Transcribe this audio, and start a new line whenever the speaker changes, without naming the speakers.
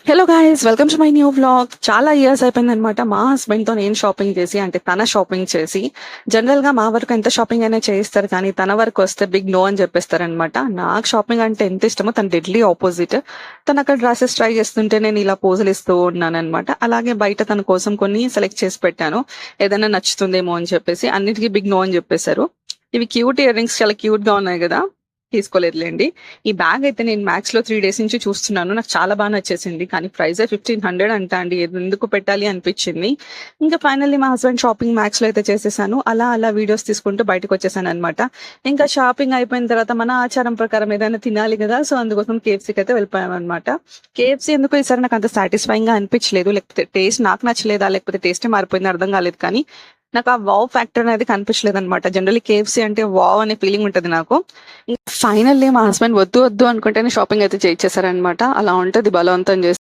Hello guys, welcome to my new vlog. చాలా years అయిపోయింది అనమాట మా హస్బెండ్ తో నేను షాపింగ్ చేసి, అంటే తన షాపింగ్ చేసి. జనరల్ గా మా వరకు ఎంత షాపింగ్ అయినా చేయిస్తారు, కానీ తన వరకు వస్తే బిగ్ నో అని చెప్పేస్తారు అనమాట. నాకు షాపింగ్ అంటే ఎంత ఇష్టమో తన డెడ్లీ ఆపోజిట్. తను అక్కడ డ్రెస్సెస్ ట్రై చేస్తుంటే నేను ఇలా పోజులు ఇస్తూ ఉన్నాను అనమాట. అలాగే బయట తన కోసం కొన్ని సెలెక్ట్ చేసి పెట్టాను, ఏదైనా నచ్చుతుందేమో అని చెప్పేసి. అన్నిటికీ బిగ్ నో అని చెప్పేశారు. ఇవి క్యూట్ ఇయర్ రింగ్స్, చాలా క్యూట్ గా ఉన్నాయి కదా. తీసుకోలేదులేండి. ఈ బ్యాగ్ అయితే నేను మ్యాక్స్ లో 3 days నుంచి చూస్తున్నాను. నాకు చాలా బాగా నచ్చేసింది, కానీ ప్రైస్ 1500 అంట అండి. ఎందుకు పెట్టాలి అనిపించింది. ఇంకా ఫైనల్లీ మా హస్బెండ్ షాపింగ్ మ్యాక్స్ లో అయితే చేసేసాను. అలా అలా వీడియోస్ తీసుకుంటూ బయటకు వచ్చేసాను అనమాట. ఇంకా షాపింగ్ అయిపోయిన తర్వాత మన ఆచారం ప్రకారం ఏదైనా తినాలి కదా, సో అందుకోసం కేఎఫ్సీకి అయితే వెళ్ళిపోయాం అనమాట. కేఎఫ్సీ ఎందుకు ఈసారి నాకు అంత సాటిస్ఫైయింగ్ గా అనిపించలేదు, లేకపోతే టేస్ట్ నాకు నచ్చలేదా, లేకపోతే టేస్టే మారిపోయింది అర్థం కాలేదు. కానీ నాకు ఆ వావ్ ఫ్యాక్టర్ అనేది కనిపించలేదు అనమాట. జనరల్లీ కేఎఫ్సీ అంటే వావ్ అనే ఫీలింగ్ ఉంటుంది నాకు. ఫైనల్లీ మా హస్బెండ్ వద్దు వద్దు అనుకుంటేనే షాపింగ్ అయితే చేయించేసారనమాట. అలా ఉంటది బలవంతం చేసి.